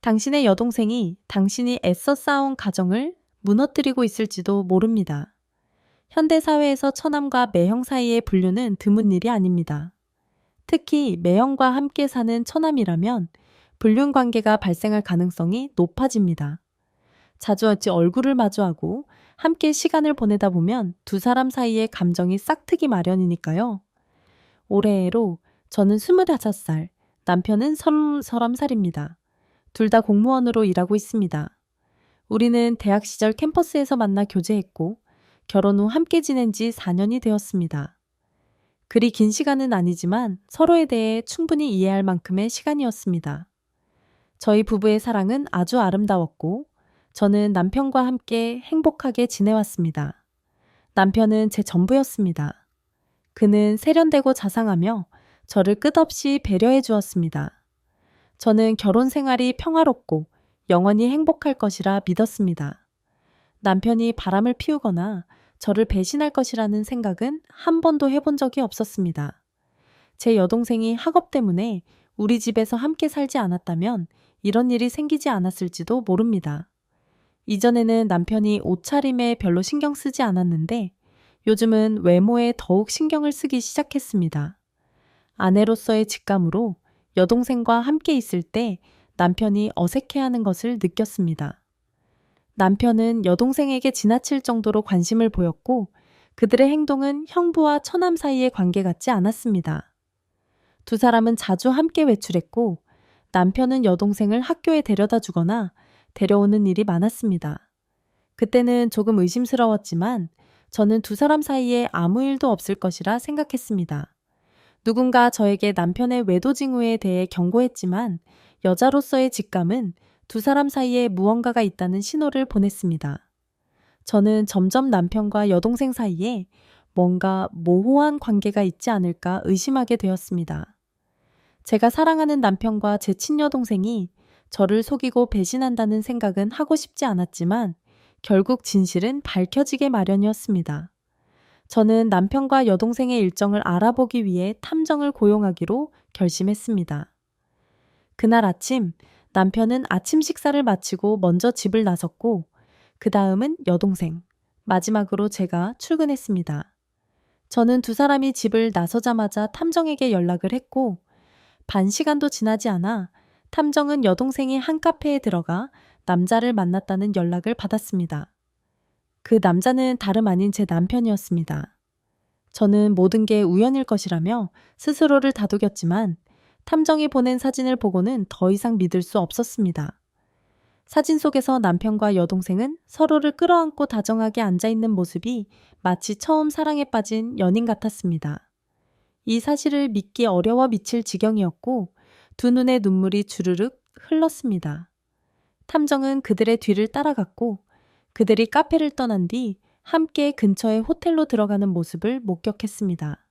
당신의 여동생이 당신이 애써 쌓아온 가정을 무너뜨리고 있을지도 모릅니다. 현대사회에서 처남과 매형 사이의 분류는 드문 일이 아닙니다. 특히 매형과 함께 사는 처남이라면 불륜 관계가 발생할 가능성이 높아집니다. 자주 어찌 얼굴을 마주하고 함께 시간을 보내다 보면 두 사람 사이의 감정이 싹트기 마련이니까요. 올해로 저는 25살, 남편은 30살입니다. 둘 다 공무원으로 일하고 있습니다. 우리는 대학 시절 캠퍼스에서 만나 교제했고 결혼 후 함께 지낸 지 4년이 되었습니다. 그리 긴 시간은 아니지만 서로에 대해 충분히 이해할 만큼의 시간이었습니다. 저희 부부의 사랑은 아주 아름다웠고 저는 남편과 함께 행복하게 지내왔습니다. 남편은 제 전부였습니다. 그는 세련되고 자상하며 저를 끝없이 배려해 주었습니다. 저는 결혼 생활이 평화롭고 영원히 행복할 것이라 믿었습니다. 남편이 바람을 피우거나 저를 배신할 것이라는 생각은 한 번도 해본 적이 없었습니다. 제 여동생이 학업 때문에 우리 집에서 함께 살지 않았다면 이런 일이 생기지 않았을지도 모릅니다. 이전에는 남편이 옷차림에 별로 신경 쓰지 않았는데 요즘은 외모에 더욱 신경을 쓰기 시작했습니다. 아내로서의 직감으로 여동생과 함께 있을 때 남편이 어색해하는 것을 느꼈습니다. 남편은 여동생에게 지나칠 정도로 관심을 보였고 그들의 행동은 형부와 처남 사이의 관계 같지 않았습니다. 두 사람은 자주 함께 외출했고 남편은 여동생을 학교에 데려다 주거나 데려오는 일이 많았습니다. 그때는 조금 의심스러웠지만 저는 두 사람 사이에 아무 일도 없을 것이라 생각했습니다. 누군가 저에게 남편의 외도 징후에 대해 경고했지만 여자로서의 직감은 두 사람 사이에 무언가가 있다는 신호를 보냈습니다. 저는 점점 남편과 여동생 사이에 뭔가 모호한 관계가 있지 않을까 의심하게 되었습니다. 제가 사랑하는 남편과 제 친여동생이 저를 속이고 배신한다는 생각은 하고 싶지 않았지만 결국 진실은 밝혀지게 마련이었습니다. 저는 남편과 여동생의 일정을 알아보기 위해 탐정을 고용하기로 결심했습니다. 그날 아침 남편은 아침 식사를 마치고 먼저 집을 나섰고 그 다음은 여동생, 마지막으로 제가 출근했습니다. 저는 두 사람이 집을 나서자마자 탐정에게 연락을 했고 반 시간도 지나지 않아 탐정은 여동생이 한 카페에 들어가 남자를 만났다는 연락을 받았습니다. 그 남자는 다름 아닌 제 남편이었습니다. 저는 모든 게 우연일 것이라며 스스로를 다독였지만 탐정이 보낸 사진을 보고는 더 이상 믿을 수 없었습니다. 사진 속에서 남편과 여동생은 서로를 끌어안고 다정하게 앉아있는 모습이 마치 처음 사랑에 빠진 연인 같았습니다. 이 사실을 믿기 어려워 미칠 지경이었고 두 눈에 눈물이 주르륵 흘렀습니다. 탐정은 그들의 뒤를 따라갔고 그들이 카페를 떠난 뒤 함께 근처의 호텔로 들어가는 모습을 목격했습니다.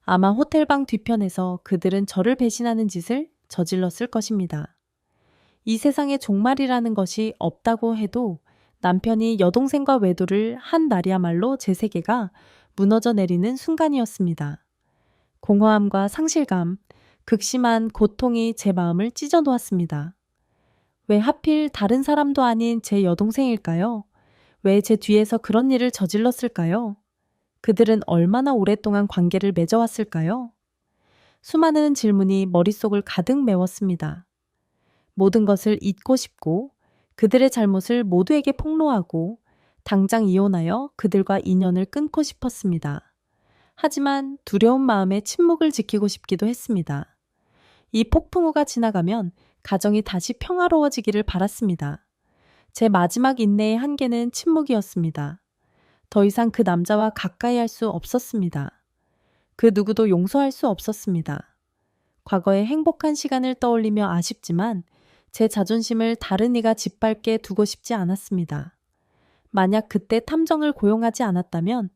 아마 호텔방 뒤편에서 그들은 저를 배신하는 짓을 저질렀을 것입니다. 이 세상에 종말이라는 것이 없다고 해도 남편이 여동생과 외도를 한 날이야말로 제 세계가 무너져 내리는 순간이었습니다. 공허함과 상실감, 극심한 고통이 제 마음을 찢어 놓았습니다. 왜 하필 다른 사람도 아닌 제 여동생일까요? 왜 제 뒤에서 그런 일을 저질렀을까요? 그들은 얼마나 오랫동안 관계를 맺어왔을까요? 수많은 질문이 머릿속을 가득 메웠습니다. 모든 것을 잊고 싶고 그들의 잘못을 모두에게 폭로하고 당장 이혼하여 그들과 인연을 끊고 싶었습니다. 하지만 두려운 마음에 침묵을 지키고 싶기도 했습니다. 이 폭풍우가 지나가면 가정이 다시 평화로워지기를 바랐습니다. 제 마지막 인내의 한계는 침묵이었습니다. 더 이상 그 남자와 가까이 할 수 없었습니다. 그 누구도 용서할 수 없었습니다. 과거의 행복한 시간을 떠올리며 아쉽지만 제 자존심을 다른 이가 짓밟게 두고 싶지 않았습니다. 만약 그때 탐정을 고용하지 않았다면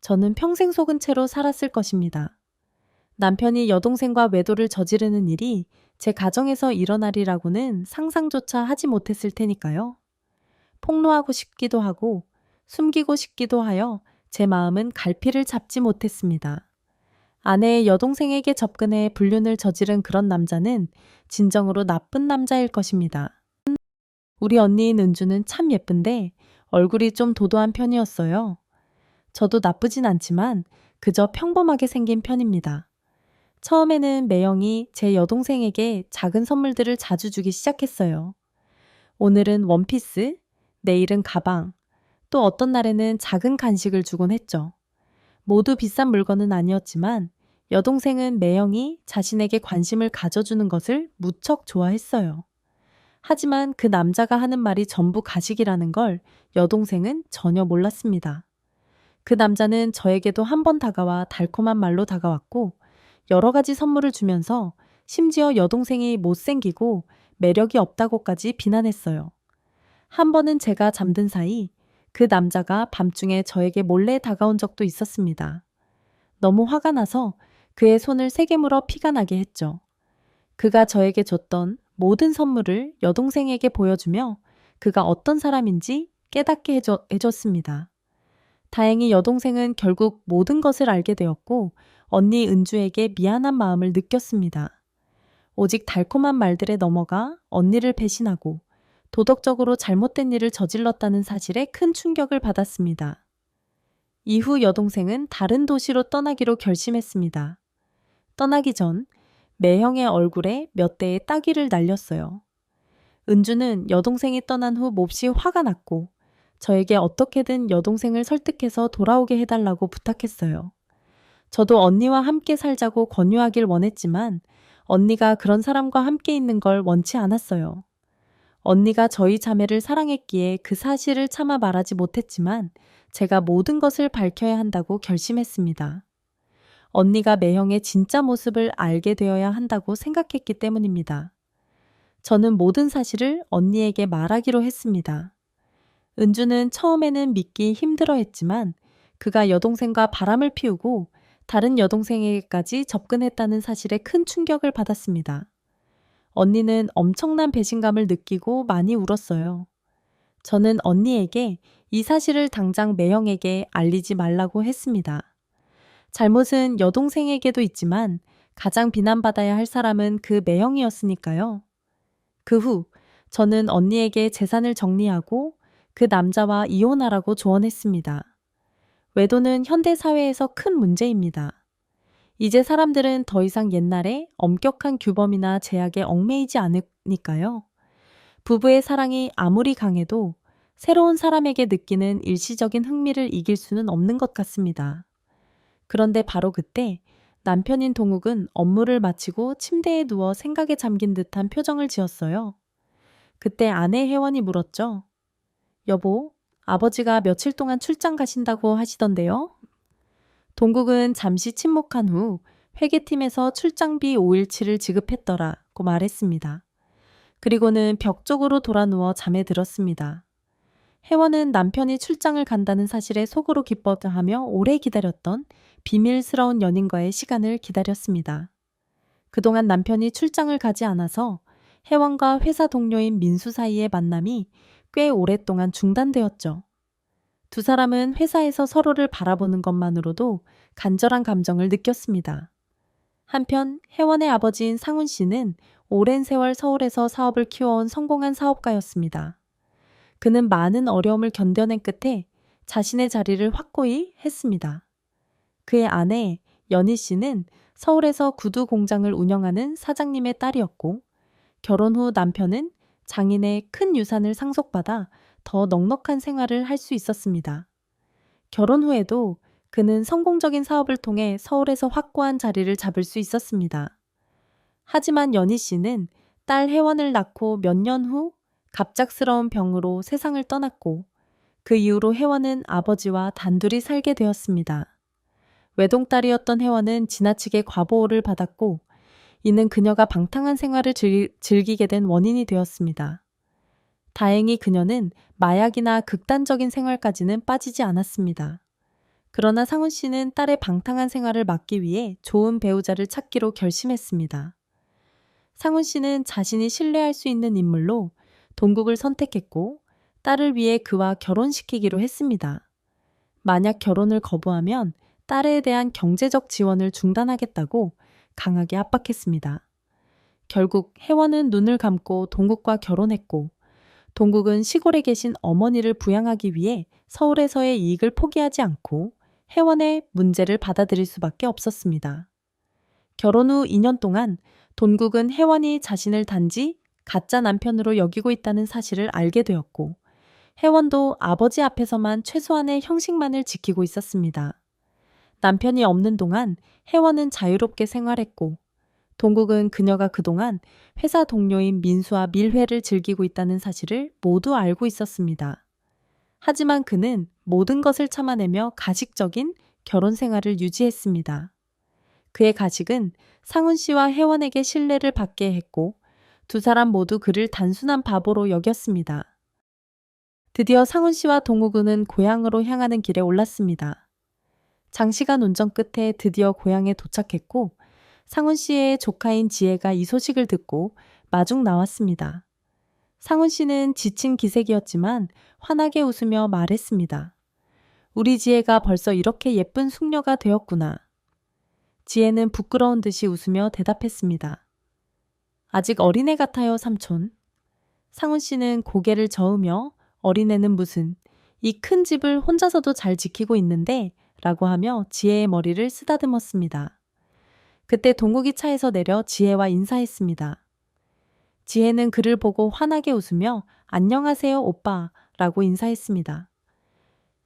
저는 평생 속은 채로 살았을 것입니다. 남편이 여동생과 외도를 저지르는 일이 제 가정에서 일어나리라고는 상상조차 하지 못했을 테니까요. 폭로하고 싶기도 하고 숨기고 싶기도 하여 제 마음은 갈피를 잡지 못했습니다. 아내의 여동생에게 접근해 불륜을 저지른 그런 남자는 진정으로 나쁜 남자일 것입니다. 우리 언니인 은주는 참 예쁜데 얼굴이 좀 도도한 편이었어요. 저도 나쁘진 않지만 그저 평범하게 생긴 편입니다. 처음에는 매형이 제 여동생에게 작은 선물들을 자주 주기 시작했어요. 오늘은 원피스, 내일은 가방, 또 어떤 날에는 작은 간식을 주곤 했죠. 모두 비싼 물건은 아니었지만 여동생은 매형이 자신에게 관심을 가져주는 것을 무척 좋아했어요. 하지만 그 남자가 하는 말이 전부 가식이라는 걸 여동생은 전혀 몰랐습니다. 그 남자는 저에게도 한 번 다가와 달콤한 말로 다가왔고 여러 가지 선물을 주면서 심지어 여동생이 못생기고 매력이 없다고까지 비난했어요. 한 번은 제가 잠든 사이 그 남자가 밤중에 저에게 몰래 다가온 적도 있었습니다. 너무 화가 나서 그의 손을 세게 물어 피가 나게 했죠. 그가 저에게 줬던 모든 선물을 여동생에게 보여주며 그가 어떤 사람인지 깨닫게 해줬습니다. 다행히 여동생은 결국 모든 것을 알게 되었고 언니 은주에게 미안한 마음을 느꼈습니다. 오직 달콤한 말들에 넘어가 언니를 배신하고 도덕적으로 잘못된 일을 저질렀다는 사실에 큰 충격을 받았습니다. 이후 여동생은 다른 도시로 떠나기로 결심했습니다. 떠나기 전 매형의 얼굴에 몇 대의 따귀를 날렸어요. 은주는 여동생이 떠난 후 몹시 화가 났고 저에게 어떻게든 여동생을 설득해서 돌아오게 해달라고 부탁했어요. 저도 언니와 함께 살자고 권유하길 원했지만 언니가 그런 사람과 함께 있는 걸 원치 않았어요. 언니가 저희 자매를 사랑했기에 그 사실을 차마 말하지 못했지만 제가 모든 것을 밝혀야 한다고 결심했습니다. 언니가 매형의 진짜 모습을 알게 되어야 한다고 생각했기 때문입니다. 저는 모든 사실을 언니에게 말하기로 했습니다. 은주는 처음에는 믿기 힘들어했지만 그가 여동생과 바람을 피우고 다른 여동생에게까지 접근했다는 사실에 큰 충격을 받았습니다. 언니는 엄청난 배신감을 느끼고 많이 울었어요. 저는 언니에게 이 사실을 당장 매형에게 알리지 말라고 했습니다. 잘못은 여동생에게도 있지만 가장 비난받아야 할 사람은 그 매형이었으니까요. 그 후 저는 언니에게 재산을 정리하고 그 남자와 이혼하라고 조언했습니다. 외도는 현대 사회에서 큰 문제입니다. 이제 사람들은 더 이상 옛날에 엄격한 규범이나 제약에 얽매이지 않으니까요. 부부의 사랑이 아무리 강해도 새로운 사람에게 느끼는 일시적인 흥미를 이길 수는 없는 것 같습니다. 그런데 바로 그때 남편인 동욱은 업무를 마치고 침대에 누워 생각에 잠긴 듯한 표정을 지었어요. 그때 아내 혜원이 물었죠. 여보, 아버지가 며칠 동안 출장 가신다고 하시던데요? 동국은 잠시 침묵한 후 회계팀에서 출장비 5일치를 지급했더라고 말했습니다. 그리고는 벽 쪽으로 돌아 누워 잠에 들었습니다. 혜원은 남편이 출장을 간다는 사실에 속으로 기뻐하며 오래 기다렸던 비밀스러운 연인과의 시간을 기다렸습니다. 그동안 남편이 출장을 가지 않아서 혜원과 회사 동료인 민수 사이의 만남이 꽤 오랫동안 중단되었죠. 두 사람은 회사에서 서로를 바라보는 것만으로도 간절한 감정을 느꼈습니다. 한편 혜원의 아버지인 상훈 씨는 오랜 세월 서울에서 사업을 키워온 성공한 사업가였습니다. 그는 많은 어려움을 견뎌낸 끝에 자신의 자리를 확고히 했습니다. 그의 아내 연희 씨는 서울에서 구두 공장을 운영하는 사장님의 딸이었고 결혼 후 남편은 장인의 큰 유산을 상속받아 더 넉넉한 생활을 할 수 있었습니다. 결혼 후에도 그는 성공적인 사업을 통해 서울에서 확고한 자리를 잡을 수 있었습니다. 하지만 연희 씨는 딸 혜원을 낳고 몇 년 후 갑작스러운 병으로 세상을 떠났고 그 이후로 혜원은 아버지와 단둘이 살게 되었습니다. 외동딸이었던 혜원은 지나치게 과보호를 받았고 이는 그녀가 방탕한 생활을 즐기게 된 원인이 되었습니다. 다행히 그녀는 마약이나 극단적인 생활까지는 빠지지 않았습니다. 그러나 상훈 씨는 딸의 방탕한 생활을 막기 위해 좋은 배우자를 찾기로 결심했습니다. 상훈 씨는 자신이 신뢰할 수 있는 인물로 동국을 선택했고 딸을 위해 그와 결혼시키기로 했습니다. 만약 결혼을 거부하면 딸에 대한 경제적 지원을 중단하겠다고 강하게 압박했습니다. 결국 혜원은 눈을 감고 동국과 결혼했고 동국은 시골에 계신 어머니를 부양하기 위해 서울에서의 이익을 포기하지 않고 혜원의 문제를 받아들일 수밖에 없었습니다. 결혼 후 2년 동안 동국은 혜원이 자신을 단지 가짜 남편으로 여기고 있다는 사실을 알게 되었고, 혜원도 아버지 앞에서만 최소한의 형식만을 지키고 있었습니다. 남편이 없는 동안 혜원은 자유롭게 생활했고, 동국은 그녀가 그동안 회사 동료인 민수와 밀회를 즐기고 있다는 사실을 모두 알고 있었습니다. 하지만 그는 모든 것을 참아내며 가식적인 결혼 생활을 유지했습니다. 그의 가식은 상훈 씨와 혜원에게 신뢰를 받게 했고, 두 사람 모두 그를 단순한 바보로 여겼습니다. 드디어 상훈 씨와 동욱은 고향으로 향하는 길에 올랐습니다. 장시간 운전 끝에 드디어 고향에 도착했고, 상훈 씨의 조카인 지혜가 이 소식을 듣고 마중 나왔습니다. 상훈 씨는 지친 기색이었지만 환하게 웃으며 말했습니다. 우리 지혜가 벌써 이렇게 예쁜 숙녀가 되었구나. 지혜는 부끄러운 듯이 웃으며 대답했습니다. 아직 어린애 같아요, 삼촌. 상훈 씨는 고개를 저으며 어린애는 무슨, 이 큰 집을 혼자서도 잘 지키고 있는데 라고 하며 지혜의 머리를 쓰다듬었습니다. 그때 동국이 차에서 내려 지혜와 인사했습니다. 지혜는 그를 보고 환하게 웃으며 안녕하세요 오빠 라고 인사했습니다.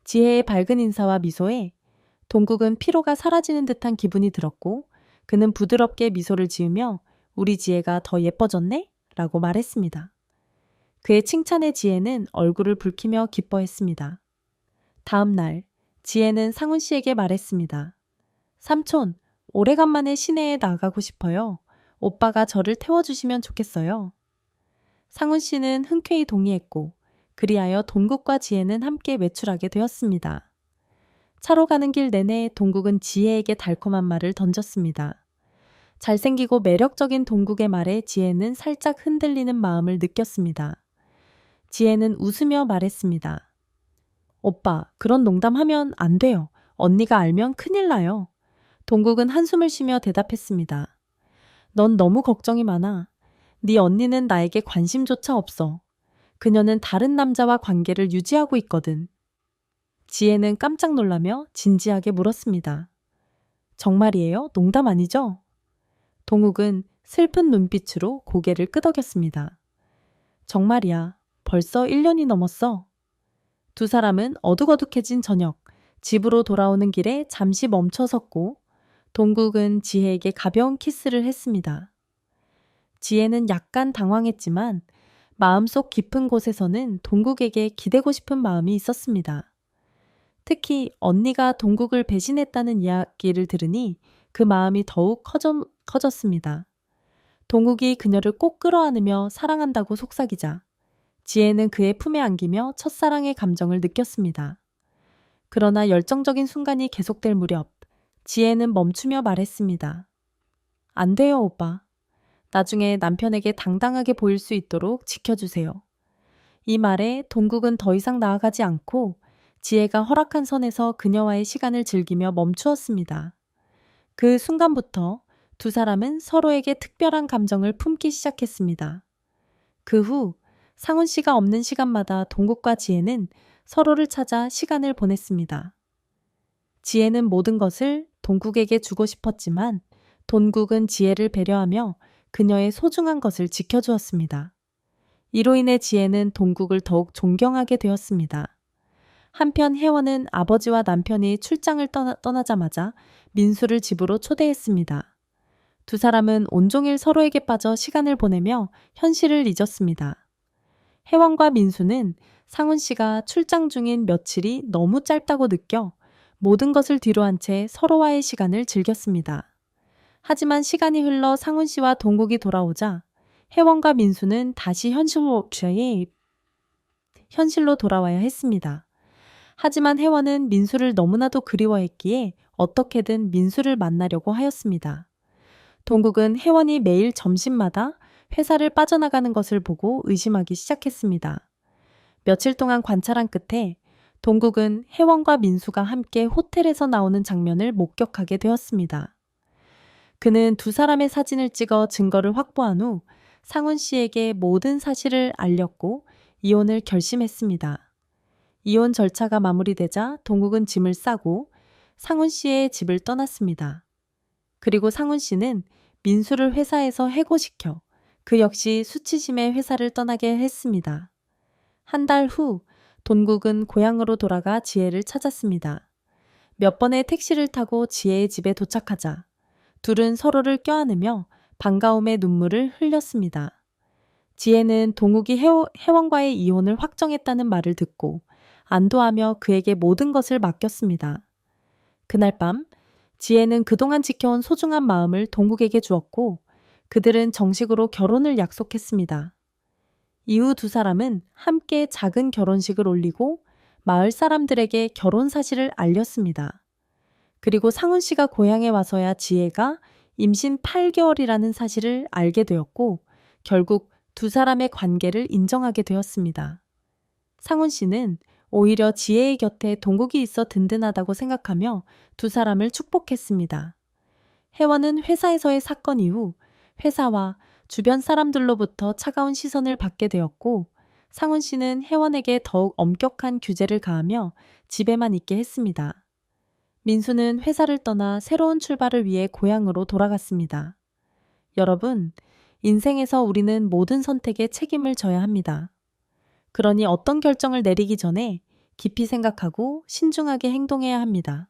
지혜의 밝은 인사와 미소에 동국은 피로가 사라지는 듯한 기분이 들었고, 그는 부드럽게 미소를 지으며 우리 지혜가 더 예뻐졌네? 라고 말했습니다. 그의 칭찬에 지혜는 얼굴을 붉히며 기뻐했습니다. 다음 날, 지혜는 상훈 씨에게 말했습니다. 삼촌, 오래간만에 시내에 나가고 싶어요. 오빠가 저를 태워주시면 좋겠어요. 상훈 씨는 흔쾌히 동의했고, 그리하여 동국과 지혜는 함께 외출하게 되었습니다. 차로 가는 길 내내 동국은 지혜에게 달콤한 말을 던졌습니다. 잘생기고 매력적인 동국의 말에 지혜는 살짝 흔들리는 마음을 느꼈습니다. 지혜는 웃으며 말했습니다. 오빠, 그런 농담하면 안 돼요. 언니가 알면 큰일 나요. 동국은 한숨을 쉬며 대답했습니다. 넌 너무 걱정이 많아. 네 언니는 나에게 관심조차 없어. 그녀는 다른 남자와 관계를 유지하고 있거든. 지혜는 깜짝 놀라며 진지하게 물었습니다. 정말이에요? 농담 아니죠? 동욱은 슬픈 눈빛으로 고개를 끄덕였습니다. 정말이야. 벌써 1년이 넘었어. 두 사람은 어둑어둑해진 저녁, 집으로 돌아오는 길에 잠시 멈춰 섰고, 동국은 지혜에게 가벼운 키스를 했습니다. 지혜는 약간 당황했지만 마음속 깊은 곳에서는 동국에게 기대고 싶은 마음이 있었습니다. 특히 언니가 동국을 배신했다는 이야기를 들으니 그 마음이 더욱 커졌습니다. 동국이 그녀를 꼭 끌어안으며 사랑한다고 속삭이자 지혜는 그의 품에 안기며 첫사랑의 감정을 느꼈습니다. 그러나 열정적인 순간이 계속될 무렵 지혜는 멈추며 말했습니다. 안 돼요, 오빠. 나중에 남편에게 당당하게 보일 수 있도록 지켜주세요. 이 말에 동국은 더 이상 나아가지 않고 지혜가 허락한 선에서 그녀와의 시간을 즐기며 멈추었습니다. 그 순간부터 두 사람은 서로에게 특별한 감정을 품기 시작했습니다. 그 후 상훈 씨가 없는 시간마다 동국과 지혜는 서로를 찾아 시간을 보냈습니다. 지혜는 모든 것을 동국에게 주고 싶었지만 동국은 지혜를 배려하며 그녀의 소중한 것을 지켜주었습니다. 이로 인해 지혜는 동국을 더욱 존경하게 되었습니다. 한편 혜원은 아버지와 남편이 출장을 떠나자마자 민수를 집으로 초대했습니다. 두 사람은 온종일 서로에게 빠져 시간을 보내며 현실을 잊었습니다. 혜원과 민수는 상훈 씨가 출장 중인 며칠이 너무 짧다고 느껴 모든 것을 뒤로한 채 서로와의 시간을 즐겼습니다. 하지만 시간이 흘러 상훈 씨와 동국이 돌아오자 혜원과 민수는 다시 현실로 돌아와야 했습니다. 하지만 혜원은 민수를 너무나도 그리워했기에 어떻게든 민수를 만나려고 하였습니다. 동국은 혜원이 매일 점심마다 회사를 빠져나가는 것을 보고 의심하기 시작했습니다. 며칠 동안 관찰한 끝에 동국은 혜원과 민수가 함께 호텔에서 나오는 장면을 목격하게 되었습니다. 그는 두 사람의 사진을 찍어 증거를 확보한 후 상훈 씨에게 모든 사실을 알렸고 이혼을 결심했습니다. 이혼 절차가 마무리되자 동욱은 짐을 싸고 상훈 씨의 집을 떠났습니다. 그리고 상훈 씨는 민수를 회사에서 해고시켜 그 역시 수치심에 회사를 떠나게 했습니다. 한 달 후 돈국은 고향으로 돌아가 지혜를 찾았습니다. 몇 번의 택시를 타고 지혜의 집에 도착하자 둘은 서로를 껴안으며 반가움의 눈물을 흘렸습니다. 지혜는 동욱이 혜원과의 이혼을 확정했다는 말을 듣고 안도하며 그에게 모든 것을 맡겼습니다. 그날 밤 지혜는 그동안 지켜온 소중한 마음을 동욱에게 주었고 그들은 정식으로 결혼을 약속했습니다. 이후 두 사람은 함께 작은 결혼식을 올리고 마을 사람들에게 결혼 사실을 알렸습니다. 그리고 상훈 씨가 고향에 와서야 지혜가 임신 8개월이라는 사실을 알게 되었고 결국 두 사람의 관계를 인정하게 되었습니다. 상훈 씨는 오히려 지혜의 곁에 동국이 있어 든든하다고 생각하며 두 사람을 축복했습니다. 혜원은 회사에서의 사건 이후 회사와 주변 사람들로부터 차가운 시선을 받게 되었고 상훈 씨는 혜원에게 더욱 엄격한 규제를 가하며 집에만 있게 했습니다. 민수는 회사를 떠나 새로운 출발을 위해 고향으로 돌아갔습니다. 여러분, 인생에서 우리는 모든 선택에 책임을 져야 합니다. 그러니 어떤 결정을 내리기 전에 깊이 생각하고 신중하게 행동해야 합니다.